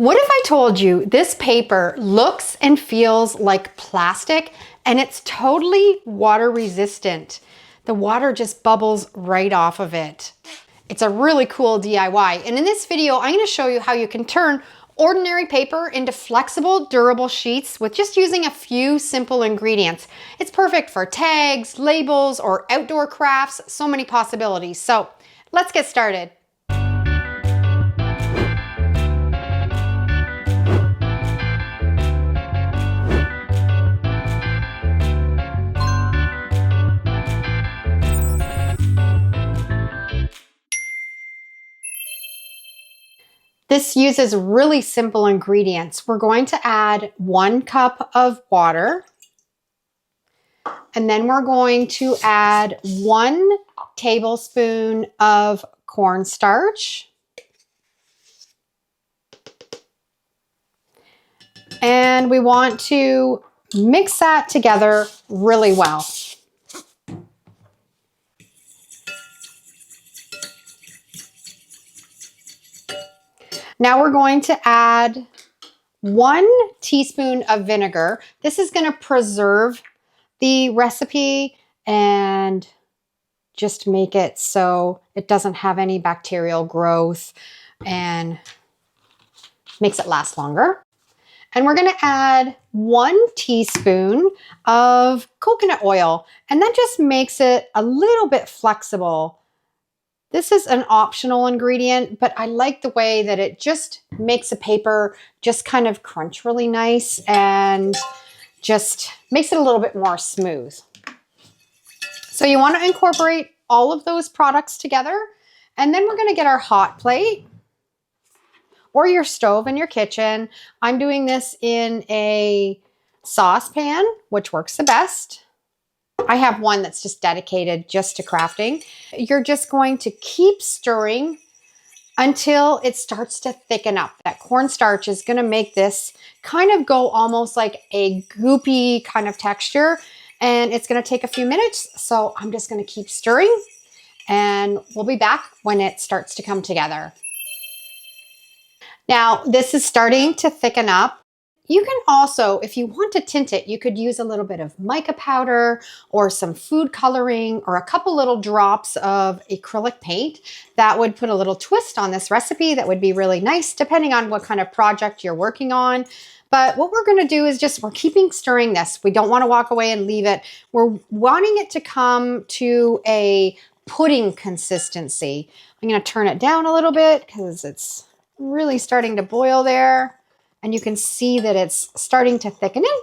What if I told you this paper looks and feels like plastic and it's totally water resistant? The water just bubbles right off of it. It's a really cool DIY. And in this video, I'm going to show you how you can turn ordinary paper into flexible, durable sheets with just using a few simple ingredients. It's perfect for tags, labels, or outdoor crafts. So many possibilities. So let's get started. This uses really simple ingredients. We're going to add 1 cup of water, and then we're going to add 1 tablespoon of cornstarch, and we want to mix that together really well. Now we're going to add 1 teaspoon of vinegar. This is going to preserve the recipe and just make it so it doesn't have any bacterial growth and makes it last longer. And we're going to add 1 teaspoon of coconut oil, and that just makes it a little bit flexible. This is an optional ingredient, but I like the way that it just makes a paper just kind of crunch really nice and just makes it a little bit more smooth. So you want to incorporate all of those products together, and then we're going to get our hot plate or your stove in your kitchen. I'm doing this in a saucepan, which works the best. I have one that's just dedicated just to crafting. You're just going to keep stirring until it starts to thicken up. That cornstarch is going to make this kind of go almost like a goopy kind of texture, and it's going to take a few minutes. So I'm just going to keep stirring, and we'll be back when it starts to come together. Now this is starting to thicken up. You can also, if you want to tint it, you could use a little bit of mica powder or some food coloring or a couple little drops of acrylic paint. That would put a little twist on this recipe that would be really nice depending on what kind of project you're working on. But what we're going to do is we're keeping stirring this. We don't want to walk away and leave it. We're wanting it to come to a pudding consistency. I'm going to turn it down a little bit because it's really starting to boil there. And you can see that it's starting to thicken in.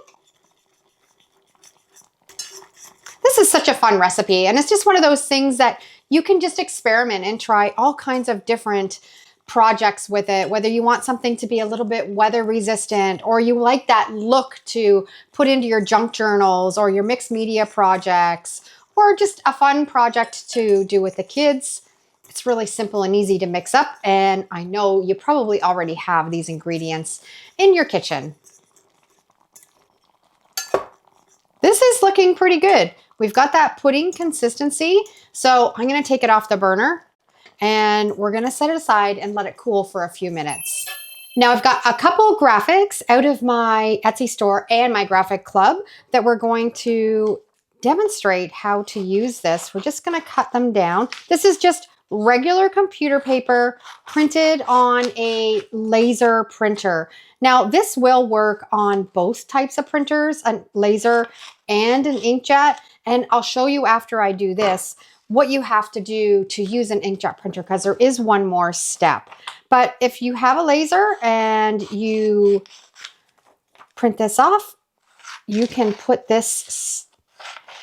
This is such a fun recipe, and it's just one of those things that you can just experiment and try all kinds of different projects with it, whether you want something to be a little bit weather resistant, or you like that look to put into your junk journals or your mixed media projects, or just a fun project to do with the kids. It's really simple and easy to mix up, and I know you probably already have these ingredients in your kitchen. This is looking pretty good. We've got that pudding consistency, so I'm going to take it off the burner, and we're going to set it aside and let it cool for a few minutes. Now I've got a couple graphics out of my Etsy store and my graphic club that we're going to demonstrate how to use this. We're just going to cut them down. This is just regular computer paper printed on a laser printer. Now this will work on both types of printers, a laser and an inkjet, and I'll show you after I do this what you have to do to use an inkjet printer, because there is one more step. But if you have a laser and you print this off, you can put this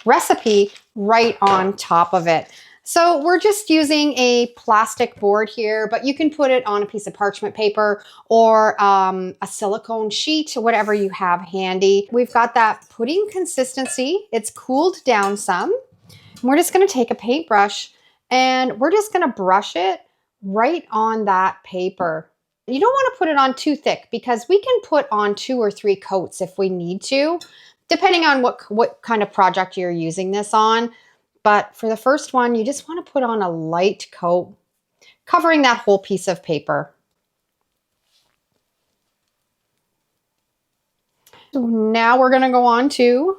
recipe right on top of it. So we're just using a plastic board here, but you can put it on a piece of parchment paper or a silicone sheet, whatever you have handy. We've got that pudding consistency. It's cooled down some. We're just going to take a paintbrush and we're just going to brush it right on that paper. You don't want to put it on too thick because we can put on 2 or 3 coats if we need to, depending on what kind of project you're using this on. But for the first one, you just want to put on a light coat, covering that whole piece of paper. So now we're gonna go on to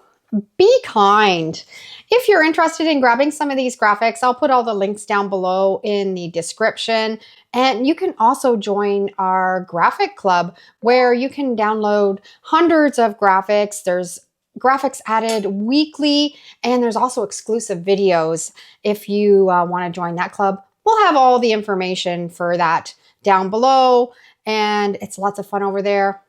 Be Kind. If you're interested in grabbing some of these graphics, I'll put all the links down below in the description. And you can also join our graphic club where you can download hundreds of graphics. There's graphics added weekly, and there's also exclusive videos. If you want to join that club, we'll have all the information for that down below, and it's lots of fun over there.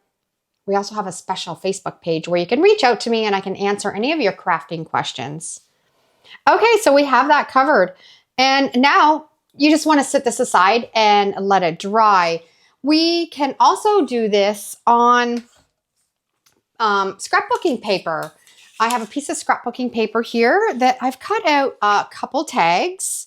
We also have a special Facebook page where you can reach out to me and I can answer any of your crafting questions. Okay, so we have that covered. And now you just want to set this aside and let it dry. We can also do this on scrapbooking paper. I have a piece of scrapbooking paper here that I've cut out a couple tags.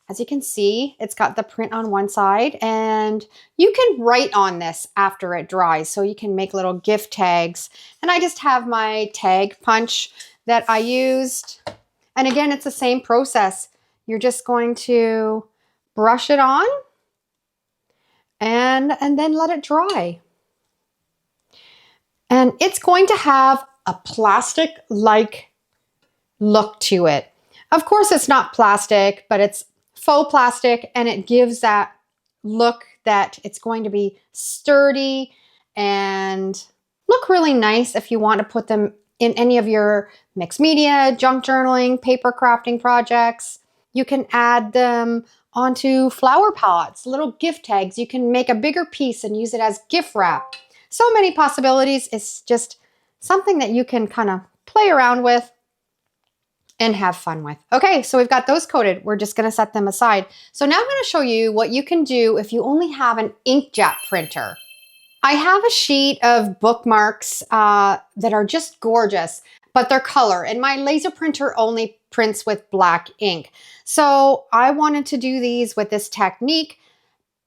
As you can see, it's got the print on one side, and you can write on this after it dries. So you can make little gift tags. And I just have my tag punch that I used. And again, it's the same process. You're just going to brush it on and then let it dry. And it's going to have a plastic-like look to it. Of course, it's not plastic, but it's faux plastic, and it gives that look that it's going to be sturdy and look really nice if you want to put them in any of your mixed media, junk journaling, paper crafting projects. You can add them onto flower pots, little gift tags. You can make a bigger piece and use it as gift wrap. So many possibilities. It's just something that you can kind of play around with and have fun with. Okay, so we've got those coated. We're just gonna set them aside. So now I'm gonna show you what you can do if you only have an inkjet printer. I have a sheet of bookmarks that are just gorgeous, but they're color, and my laser printer only prints with black ink. So I wanted to do these with this technique,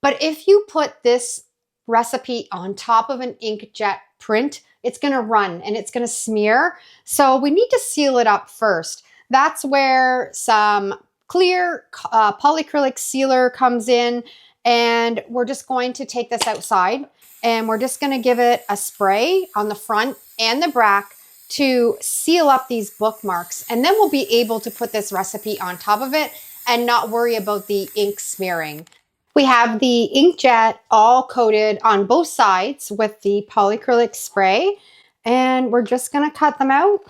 but if you put this recipe on top of an inkjet print, it's gonna run and it's gonna smear. So we need to seal it up first. That's where some clear polyacrylic sealer comes in, and we're just going to take this outside and we're just going to give it a spray on the front and the back to seal up these bookmarks, and then we'll be able to put this recipe on top of it and not worry about the ink smearing. We have the inkjet all coated on both sides with the polyacrylic spray, and we're just going to cut them out.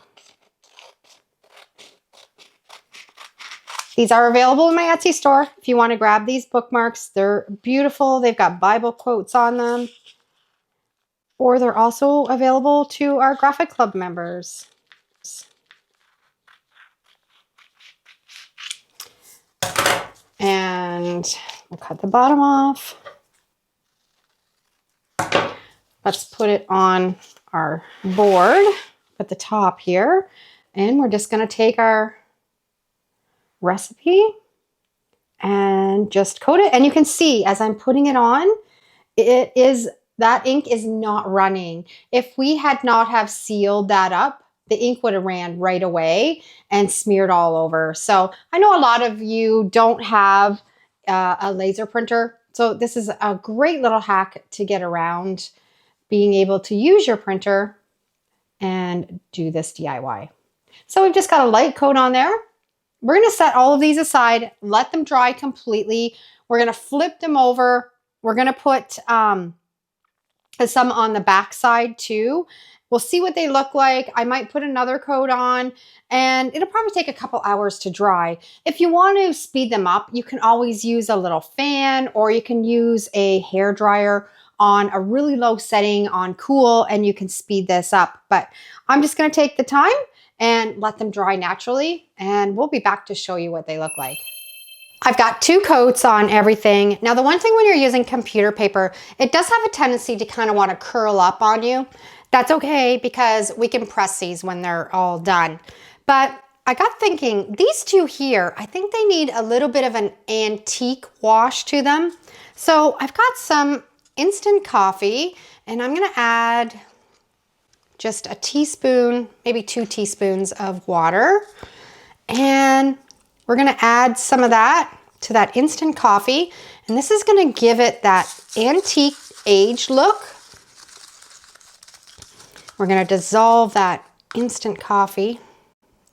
These are available in my Etsy store if you want to grab these bookmarks. They're beautiful. They've got Bible quotes on them. Or they're also available to our graphic club members. And we'll cut the bottom off. Let's put it on our board at the top here. And we're just going to take our recipe and just coat it. And you can see as I'm putting it on, that ink is not running. If we had not have sealed that up, the ink would have ran right away and smeared all over. So I know a lot of you don't have a laser printer. So this is a great little hack to get around being able to use your printer and do this DIY. So we've just got a light coat on there. We're going to set all of these aside, let them dry completely. We're going to flip them over. We're going to put some on the back side too. We'll see what they look like. I might put another coat on, and it'll probably take a couple hours to dry. If you want to speed them up, you can always use a little fan, or you can use a hair dryer on a really low setting on cool, and you can speed this up. But I'm just going to take the time and let them dry naturally, and we'll be back to show you what they look like. I've got 2 coats on everything. Now the one thing when you're using computer paper, it does have a tendency to kind of want to curl up on you. That's okay because we can press these when they're all done. But I got thinking, these 2 here, I think they need a little bit of an antique wash to them. So I've got some instant coffee, and I'm gonna add just a teaspoon, maybe 2 teaspoons of water. And we're gonna add some of that to that instant coffee. And this is gonna give it that antique age look. We're gonna dissolve that instant coffee.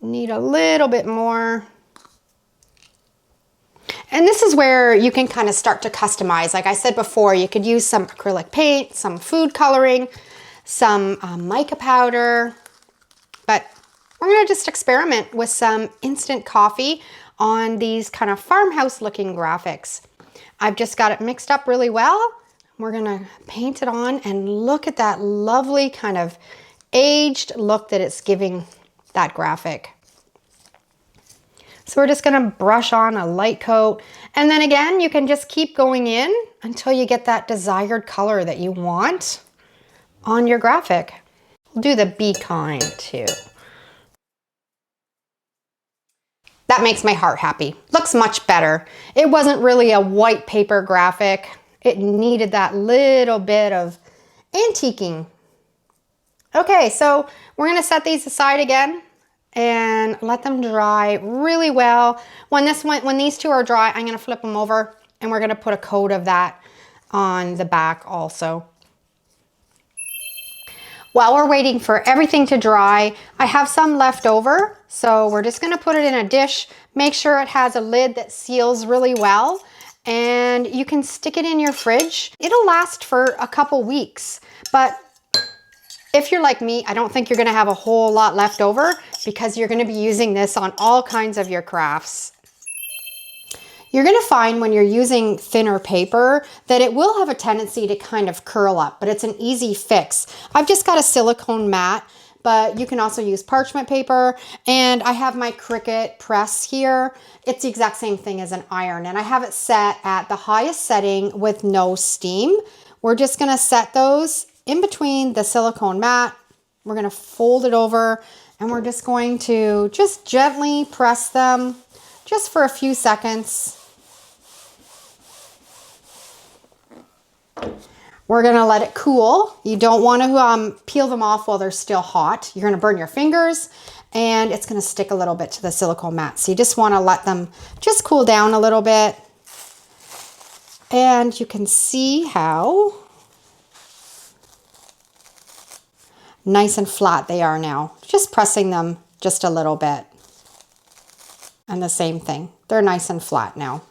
Need a little bit more. And this is where you can kind of start to customize. Like I said before, you could use some acrylic paint, some food coloring, some mica powder, but we're gonna just experiment with some instant coffee on these kind of farmhouse looking graphics. I've just got it mixed up really well. We're gonna paint it on and look at that lovely kind of aged look that it's giving that graphic. So we're just gonna brush on a light coat. And then again, you can just keep going in until you get that desired color that you want on your graphic. We'll do the Be Kind too. That makes my heart happy. Looks much better. It wasn't really a white paper graphic. It needed that little bit of antiquing. Okay, so we're gonna set these aside again and let them dry really well. When these two are dry, I'm gonna flip them over and we're gonna put a coat of that on the back also. While we're waiting for everything to dry, I have some left over, so we're just gonna put it in a dish. Make sure it has a lid that seals really well, and you can stick it in your fridge. It'll last for a couple weeks, but if you're like me, I don't think you're gonna have a whole lot left over because you're gonna be using this on all kinds of your crafts. You're gonna find when you're using thinner paper that it will have a tendency to kind of curl up, but it's an easy fix. I've just got a silicone mat, but you can also use parchment paper, and I have my Cricut press here. It's the exact same thing as an iron, and I have it set at the highest setting with no steam. We're just gonna set those in between the silicone mat. We're gonna fold it over, and we're just going to just gently press them just for a few seconds. We're gonna let it cool. You don't want to peel them off while they're still hot. You're gonna burn your fingers and it's gonna stick a little bit to the silicone mat. So you just wanna let them just cool down a little bit. And you can see how nice and flat they are now. Just pressing them just a little bit. And the same thing, they're nice and flat now.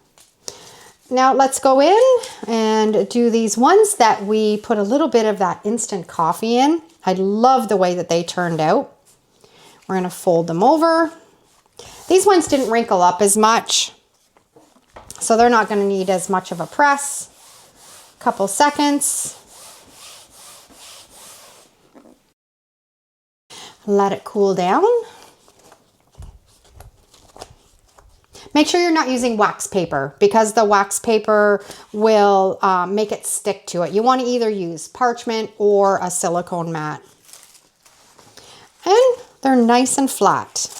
Now let's go in and do these ones that we put a little bit of that instant coffee in. I love the way that they turned out. We're gonna fold them over. These ones didn't wrinkle up as much, so they're not gonna need as much of a press. Couple seconds. Let it cool down. Make sure you're not using wax paper because the wax paper will make it stick to it. You want to either use parchment or a silicone mat. And they're nice and flat.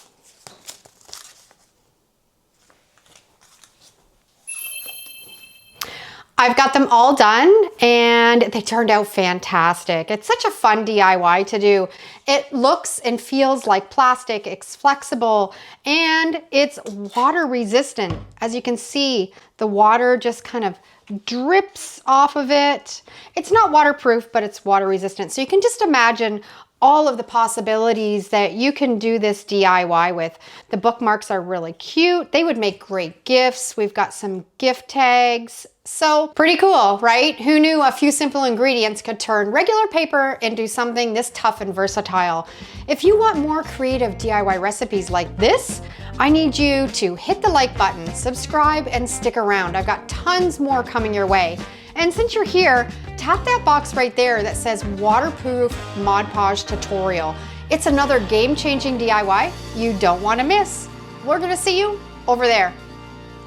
I've got them all done and they turned out fantastic. It's such a fun DIY to do. It looks and feels like plastic, it's flexible, and it's water resistant. As you can see, the water just kind of drips off of it. It's not waterproof, but it's water resistant. So you can just imagine all of the possibilities that you can do this DIY with. The bookmarks are really cute. They would make great gifts. We've got some gift tags. So pretty cool, right? Who knew a few simple ingredients could turn regular paper into something this tough and versatile? If you want more creative DIY recipes like this, I need you to hit the like button, subscribe, and stick around. I've got tons more coming your way. And since you're here, tap that box right there that says waterproof Mod Podge tutorial. It's another game-changing DIY you don't want to miss. We're gonna see you over there.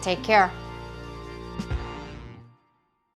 Take care.